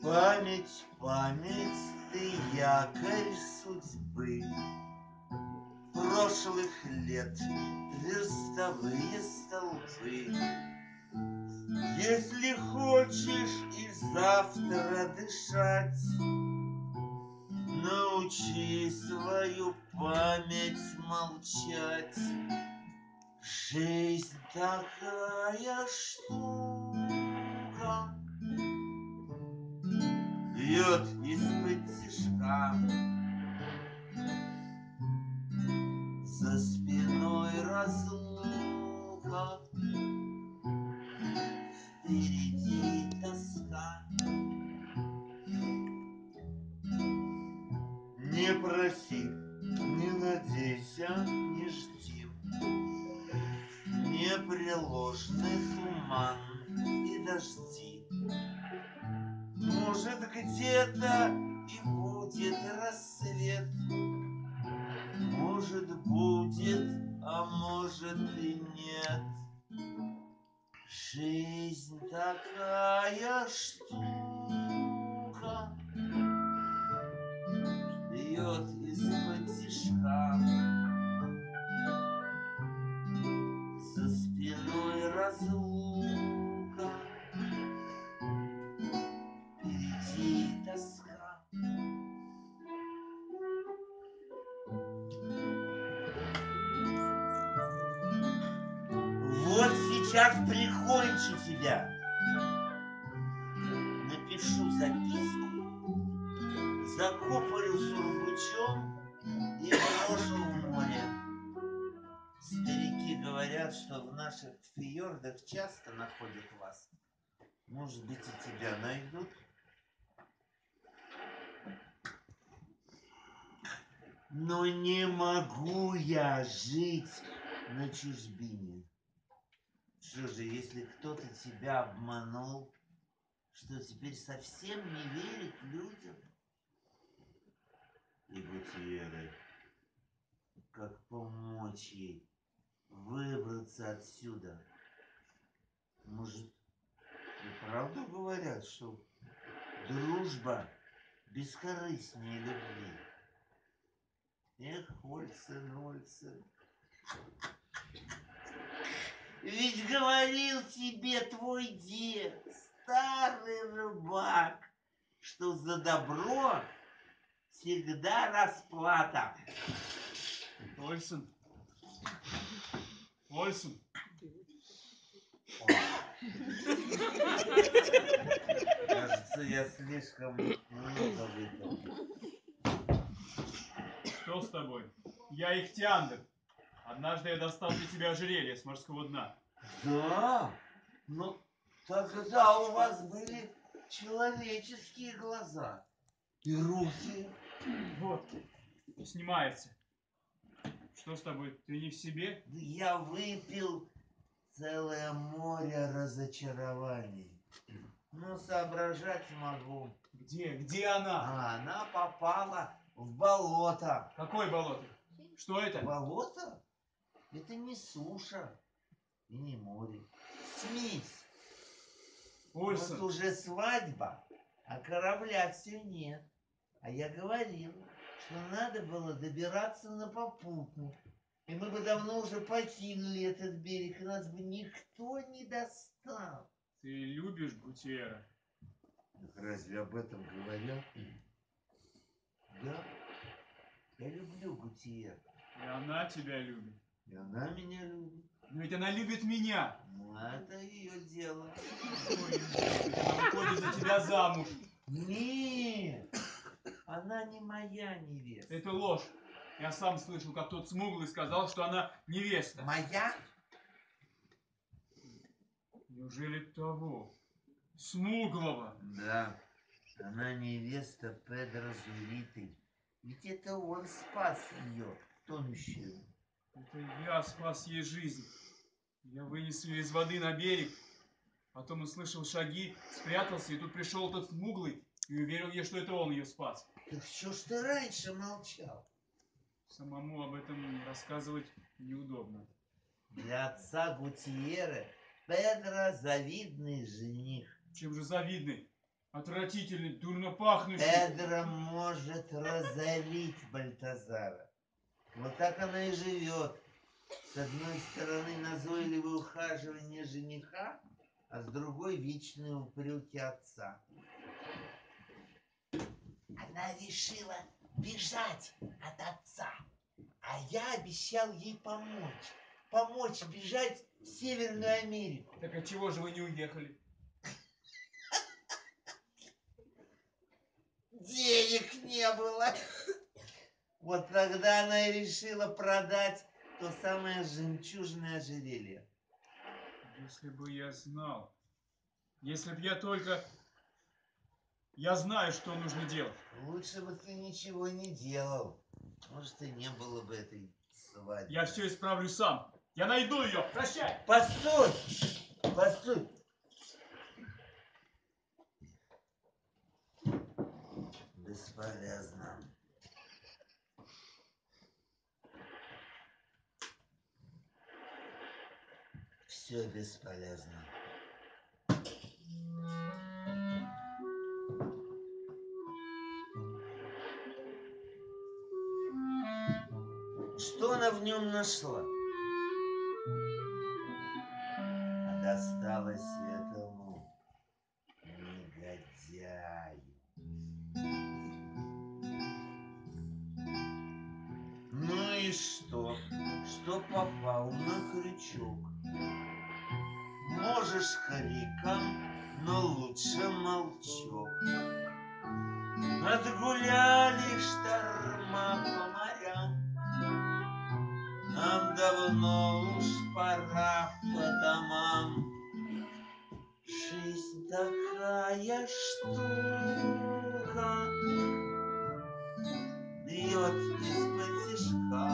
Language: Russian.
Память, память, ты якорь судьбы прошлых лет, верстовые столбы. Если хочешь и завтра дышать, научи свою память молчать. Жизнь такая штука, бьет из-под тишка. За спиной разлука, впереди тоска. Не проси, не надейся, не жди. Непреложный туман и дожди. Может, где-то и будет рассвет. Может, будет, а может и нет. Жизнь такая штука, бьет из-под тишка. За спиной разлука, впереди тоска. Вот сейчас прикончу тебя. Напишу записку, закопаю сургучом и брошу в море. Старики говорят, что в наших фьордах часто находят вас. Может быть, и тебя найдут. Но не могу я жить на чужбине. Что же, если кто-то тебя обманул, что теперь совсем не верит людям? И Гутьерре, как помочь ей выбраться отсюда? Может, и правду говорят, что дружба бескорыстнее любви? Эх, Ольсен, Ольсен, ведь говорил тебе твой дед, старый рыбак, что за добро всегда расплата. Ольсен. Ольсен. Кажется, я слишком много выпил. Что с тобой? Я Ихтиандр. Однажды я достал для тебя ожерелье с морского дна. Да? Ну, тогда у вас были человеческие глаза и руки. Вот, снимается. Что с тобой? Ты не в себе? Я выпил целое море разочарований. Ну, соображать могу. Где? Где она? А она попала в болото. Какое болото? Что это? Болото? Это не суша и не море. Смесь. Ольсен. Вот уже свадьба, а корабля все нет. А я говорил, что надо было добираться на попутный. И мы бы давно уже покинули этот берег, и нас бы никто не достал. Ты любишь Гутьерре? Разве об этом говорят? Да, я люблю Гутьерре. И она тебя любит. И она меня любит. Но ведь она любит меня. Ну, это ее дело. Ой, она выходит за тебя замуж. Нет, она не моя невеста. Это ложь. Я сам слышал, как тот смуглый сказал, что она невеста. Моя? Неужели того? Смуглого? Да, она невеста Педро Зуриты. Ведь это он спас ее, тонущую. Это я спас ей жизнь. Я вынес ее из воды на берег. Потом услышал шаги, спрятался, и тут пришел тот смуглый и уверил ей, что это он ее спас. Так что ж ты раньше молчал? Самому об этом рассказывать неудобно. Для отца Гутьерре Педро завидный жених. Чем же завидный? Отвратительный, дурно пахнущий. Эдра может разорить Бальтазара. Вот так она и живет. С одной стороны назойливое ухаживание жениха, а с другой вечные упреки отца. Она решила бежать от отца, а я обещал ей помочь. Помочь бежать в Северную Америку. Так от чего же вы не уехали? Денег не было. Вот тогда она и решила продать то самое жемчужное ожерелье. Если бы я знал, если б я только... Я знаю, что нужно делать. Лучше бы ты ничего не делал. Может, и не было бы этой свадьбы. Я все исправлю сам. Я найду ее. Прощай. Постой! Постой! Бесполезно. Все бесполезно. Что она в нем нашла? А досталось этому негодяю. Ну и что? Что попал на крючок? Можешь криком, но лучше молчок. Отгуляли шторма по морям. Нам давно уж пора по домам. Жизнь такая штука, бьет из-под тишка.